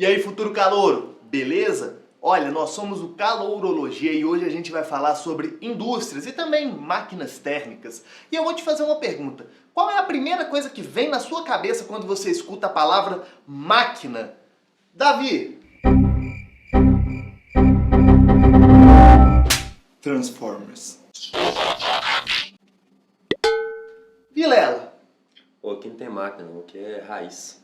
E aí, futuro calouro, beleza? Olha, nós somos o Calourologia e hoje a gente vai falar sobre indústrias e também máquinas térmicas. E eu vou te fazer uma pergunta. Qual é a primeira coisa que vem na sua cabeça quando você escuta a palavra máquina? Davi? Transformers. Vilela? Pô, aqui não tem máquina, não, aqui é raiz.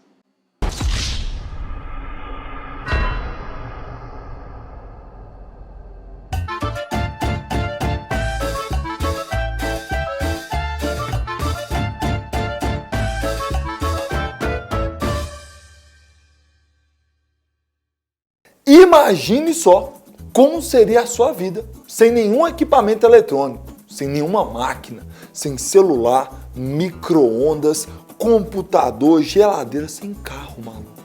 Imagine só como seria a sua vida sem nenhum equipamento eletrônico, sem nenhuma máquina, sem celular, micro-ondas, computador, geladeira, sem carro, maluco.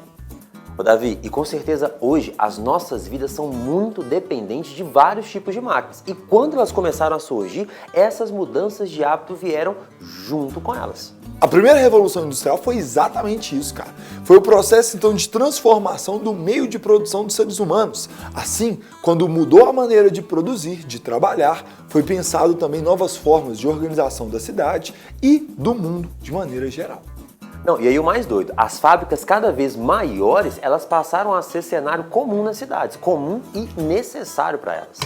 Ô Davi, e com certeza hoje as nossas vidas são muito dependentes de vários tipos de máquinas. E quando elas começaram a surgir, essas mudanças de hábito vieram junto com elas. A primeira revolução industrial foi exatamente isso, cara. Foi o processo, então, de transformação do meio de produção dos seres humanos. Assim, quando mudou a maneira de produzir, de trabalhar, foi pensado também novas formas de organização da cidade e do mundo de maneira geral. Não, e aí o mais doido, as fábricas cada vez maiores, elas passaram a ser cenário comum nas cidades, comum e necessário para elas.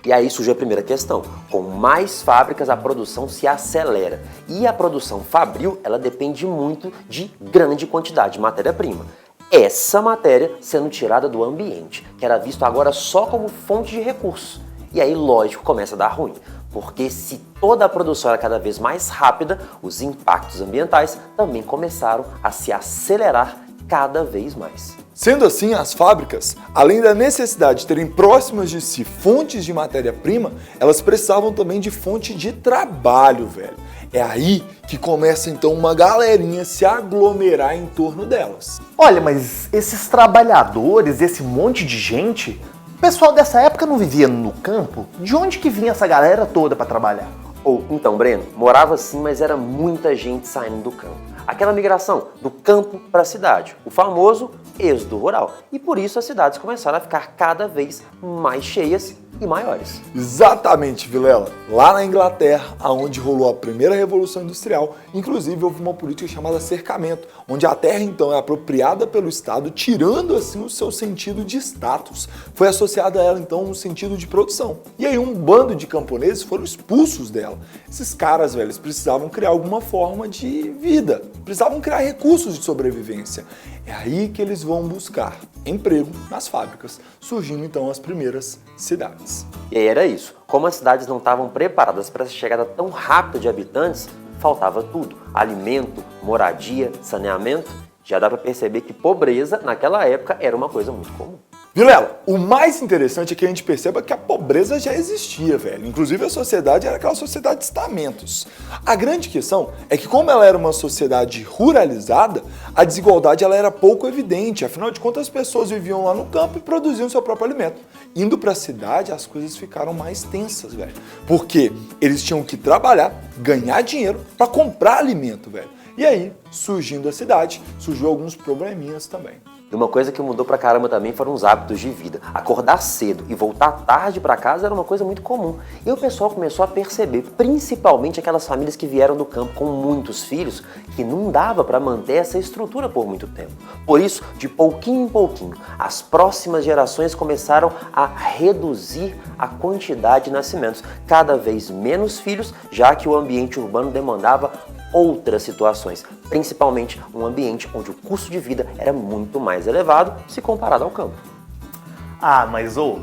E aí surge a primeira questão, com mais fábricas a produção se acelera e a produção fabril, ela depende muito de grande quantidade de matéria-prima. Essa matéria sendo tirada do ambiente, que era visto agora só como fonte de recursos. E aí, lógico, começa a dar ruim. Porque se toda a produção era cada vez mais rápida, os impactos ambientais também começaram a se acelerar cada vez mais. Sendo assim, as fábricas, além da necessidade de terem próximas de si fontes de matéria-prima, elas precisavam também de fonte de trabalho, velho. É aí que começa então uma galerinha a se aglomerar em torno delas. Olha, mas esses trabalhadores, esse monte de gente, o pessoal dessa época não vivia no campo? De onde que vinha essa galera toda para trabalhar? Ou, então, Breno, morava sim, mas era muita gente saindo do campo. Aquela migração do campo para a cidade, o famoso êxodo rural. E por isso as cidades começaram a ficar cada vez mais cheias e maiores. Exatamente, Vilela. Lá na Inglaterra, onde rolou a primeira revolução industrial, inclusive houve uma política chamada cercamento, onde a terra então é apropriada pelo Estado, tirando assim o seu sentido de status. Foi associado a ela então um sentido de produção. E aí um bando de camponeses foram expulsos dela. Esses caras, velhos, precisavam criar alguma forma de vida, precisavam criar recursos de sobrevivência. É aí que eles vão buscar emprego nas fábricas, surgindo então as primeiras cidades. E aí era isso. Como as cidades não estavam preparadas para essa chegada tão rápida de habitantes, faltava tudo. Alimento, moradia, saneamento. Já dá para perceber que pobreza naquela época era uma coisa muito comum. Vilela, o mais interessante é que a gente perceba que a pobreza já existia, velho. Inclusive a sociedade era aquela sociedade de estamentos. A grande questão é que como ela era uma sociedade ruralizada, a desigualdade ela era pouco evidente. Afinal de contas, as pessoas viviam lá no campo e produziam seu próprio alimento. Indo para a cidade, as coisas ficaram mais tensas, velho. Porque eles tinham que trabalhar, ganhar dinheiro para comprar alimento, velho. E aí, surgindo a cidade, surgiu alguns probleminhas também. E uma coisa que mudou pra caramba também foram os hábitos de vida. Acordar cedo e voltar tarde pra casa era uma coisa muito comum. E o pessoal começou a perceber, principalmente aquelas famílias que vieram do campo com muitos filhos, que não dava pra manter essa estrutura por muito tempo. Por isso, de pouquinho em pouquinho, as próximas gerações começaram a reduzir a quantidade de nascimentos. Cada vez menos filhos, já que o ambiente urbano demandava outras situações, principalmente um ambiente onde o custo de vida era muito mais elevado se comparado ao campo. Ah, mas o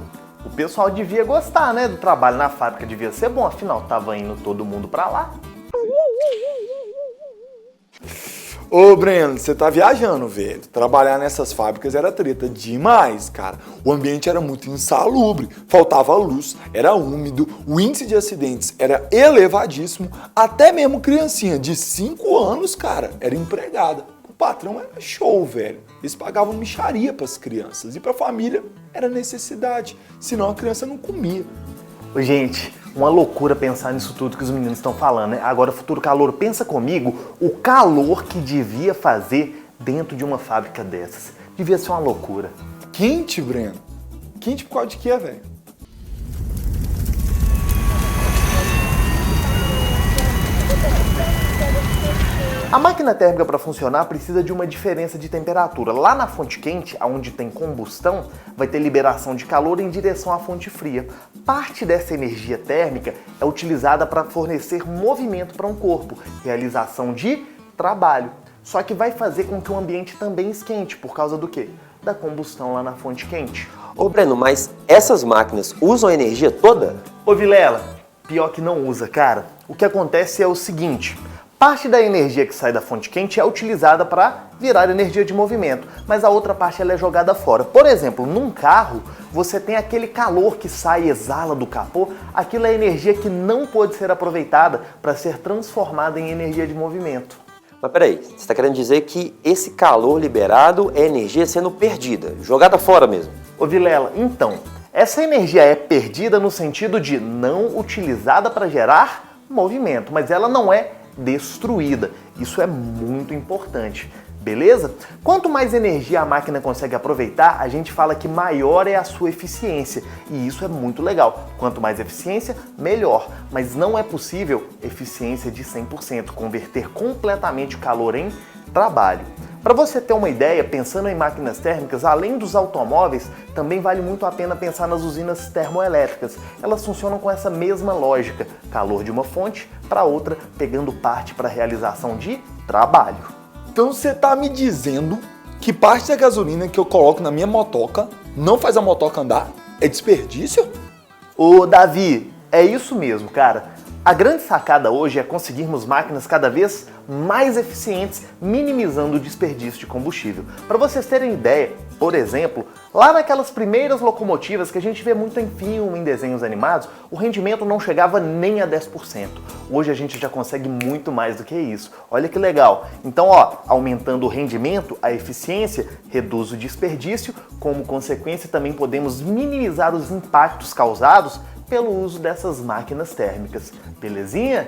pessoal devia gostar, né, do trabalho na fábrica, devia ser bom, afinal tava indo todo mundo pra lá. Ô, Breno, você tá viajando, velho. Trabalhar nessas fábricas era treta demais, cara. O ambiente era muito insalubre, faltava luz, era úmido, o índice de acidentes era elevadíssimo, até mesmo criancinha de 5 anos, cara, era empregada. O patrão era show, velho. Eles pagavam mixaria pras crianças e pra família era necessidade, senão a criança não comia. Ô, gente, uma loucura pensar nisso tudo que os meninos estão falando, né? Agora, futuro calouro, pensa comigo o calor que devia fazer dentro de uma fábrica dessas. Devia ser uma loucura. Quente, Breno? Quente por causa de quê, velho? A máquina térmica para funcionar precisa de uma diferença de temperatura. Lá na fonte quente, onde tem combustão, vai ter liberação de calor em direção à fonte fria. Parte dessa energia térmica é utilizada para fornecer movimento para um corpo, realização de trabalho. Só que vai fazer com que o ambiente também esquente, por causa do quê? Da combustão lá na fonte quente. Ô Breno, mas essas máquinas usam a energia toda? Ô Vilela, pior que não usa, cara. O que acontece é o seguinte: parte da energia que sai da fonte quente é utilizada para virar energia de movimento, mas a outra parte ela é jogada fora. Por exemplo, num carro, você tem aquele calor que sai e exala do capô, aquilo é energia que não pode ser aproveitada para ser transformada em energia de movimento. Mas peraí, você está querendo dizer que esse calor liberado é energia sendo perdida, jogada fora mesmo? Ô Vilela, então, essa energia é perdida no sentido de não utilizada para gerar movimento, mas ela não é destruída. Isso é muito importante, beleza? Quanto mais energia a máquina consegue aproveitar, a gente fala que maior é a sua eficiência, e isso é muito legal. Quanto mais eficiência, melhor, mas não é possível eficiência de 100%, converter completamente o calor em trabalho. Para você ter uma ideia, pensando em máquinas térmicas, além dos automóveis, também vale muito a pena pensar nas usinas termoelétricas. Elas funcionam com essa mesma lógica, calor de uma fonte para outra, pegando parte para a realização de trabalho. Então você tá me dizendo que parte da gasolina que eu coloco na minha motoca não faz a motoca andar? É desperdício? Ô Davi, é isso mesmo, cara. A grande sacada hoje é conseguirmos máquinas cada vez mais eficientes, minimizando o desperdício de combustível. Para vocês terem ideia, por exemplo, lá naquelas primeiras locomotivas que a gente vê muito em filme, em desenhos animados, o rendimento não chegava nem a 10%. Hoje a gente já consegue muito mais do que isso. Olha que legal. Então, aumentando o rendimento, a eficiência reduz o desperdício, como consequência também podemos minimizar os impactos causados pelo uso dessas máquinas térmicas. Belezinha?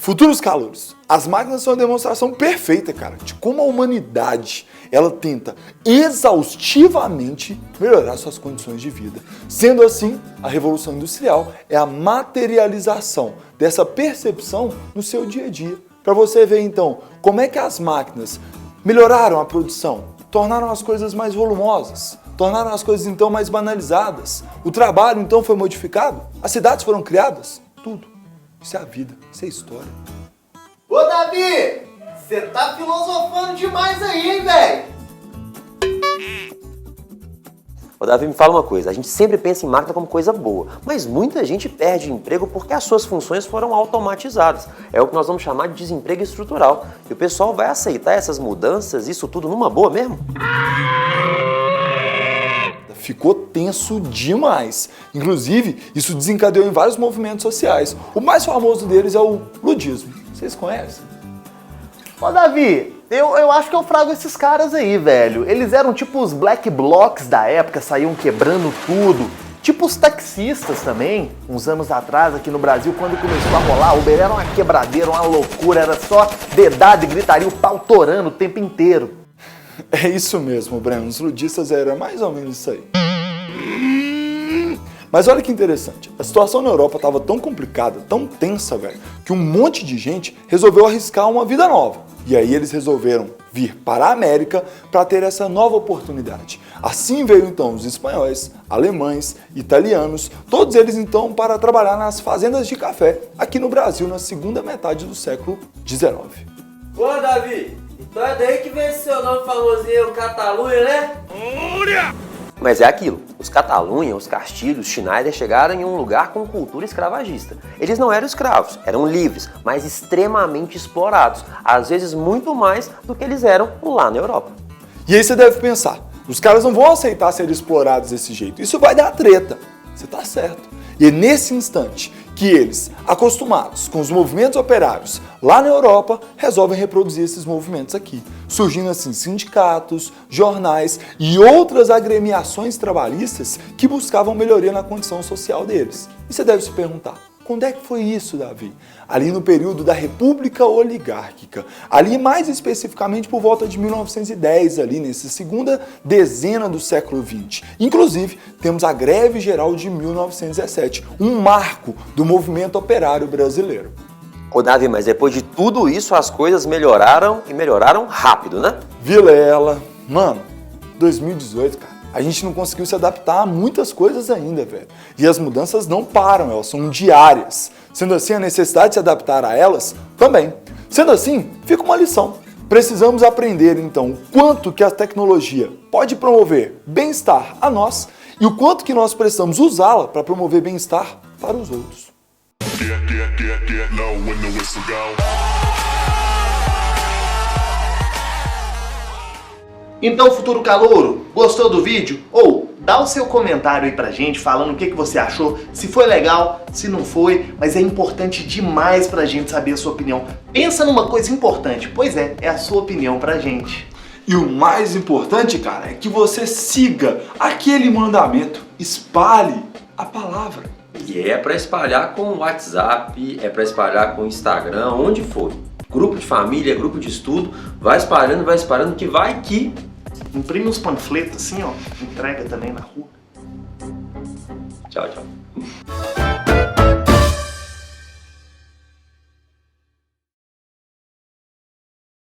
Futuros calouros, as máquinas são uma demonstração perfeita, cara, de como a humanidade ela tenta exaustivamente melhorar suas condições de vida. Sendo assim, a Revolução Industrial é a materialização dessa percepção no seu dia a dia. Para você ver então como é que as máquinas melhoraram a produção, tornaram as coisas mais volumosas, tornaram as coisas então mais banalizadas, o trabalho então foi modificado, as cidades foram criadas, tudo. Isso é a vida, isso é a história. Ô Davi, você tá filosofando demais aí, hein, velho? Ô Davi, me fala uma coisa, a gente sempre pensa em máquina como coisa boa, mas muita gente perde emprego porque as suas funções foram automatizadas. É o que nós vamos chamar de desemprego estrutural. E o pessoal vai aceitar essas mudanças, isso tudo numa boa mesmo? Ficou tenso demais. Inclusive, isso desencadeou em vários movimentos sociais. O mais famoso deles é o ludismo. Vocês conhecem? Ô Davi, eu acho que eu frago esses caras aí, velho. Eles eram tipo os black blocs da época, saíam quebrando tudo. Tipo os taxistas também, uns anos atrás aqui no Brasil, quando começou a rolar, Uber era uma quebradeira, uma loucura, era só dedada e gritaria, o pau torando o tempo inteiro. É isso mesmo, Breno. Os ludistas eram mais ou menos isso aí. Mas olha que interessante. A situação na Europa estava tão complicada, tão tensa, velho, que um monte de gente resolveu arriscar uma vida nova. E aí eles resolveram vir para a América para ter essa nova oportunidade. Assim veio então os espanhóis, alemães, italianos, todos eles então para trabalhar nas fazendas de café aqui no Brasil na segunda metade do século XIX. Ô Davi, então é daí que vem esse seu nome famosinho, Catalunha, né? Mas é aquilo, os Catalunha, os Castilhos, os Schneider chegaram em um lugar com cultura escravagista. Eles não eram escravos, eram livres, mas extremamente explorados, às vezes muito mais do que eles eram lá na Europa. E aí você deve pensar, os caras não vão aceitar ser explorados desse jeito, isso vai dar treta. Você tá certo. E é nesse instante que eles, acostumados com os movimentos operários lá na Europa, resolvem reproduzir esses movimentos aqui, surgindo assim sindicatos, jornais e outras agremiações trabalhistas que buscavam melhoria na condição social deles. E você deve se perguntar, Quando é que foi isso, Davi? Ali no período da República Oligárquica. Ali mais especificamente por volta de 1910, ali nessa segunda dezena do século XX. Inclusive, temos a Greve Geral de 1917, um marco do movimento operário brasileiro. Ô Davi, mas depois de tudo isso as coisas melhoraram e melhoraram rápido, né? Vilela, mano, 2018, cara. A gente não conseguiu se adaptar a muitas coisas ainda, velho. E as mudanças não param, elas são diárias. Sendo assim, a necessidade de se adaptar a elas também. Sendo assim, fica uma lição. Precisamos aprender, então, o quanto que a tecnologia pode promover bem-estar a nós e o quanto que nós precisamos usá-la para promover bem-estar para os outros. Get low when the whistle go. Então, futuro calouro, gostou do vídeo? Ou dá o seu comentário aí pra gente falando o que você achou, se foi legal, se não foi, mas é importante demais pra gente saber a sua opinião. Pensa numa coisa importante, pois é a sua opinião pra gente. E o mais importante, cara, é que você siga aquele mandamento, espalhe a palavra. E é para espalhar com o WhatsApp, é para espalhar com o Instagram, onde for. Grupo de família, grupo de estudo, vai espalhando, que vai que... Imprime uns panfletos assim, ó, entrega também na rua. Tchau, tchau.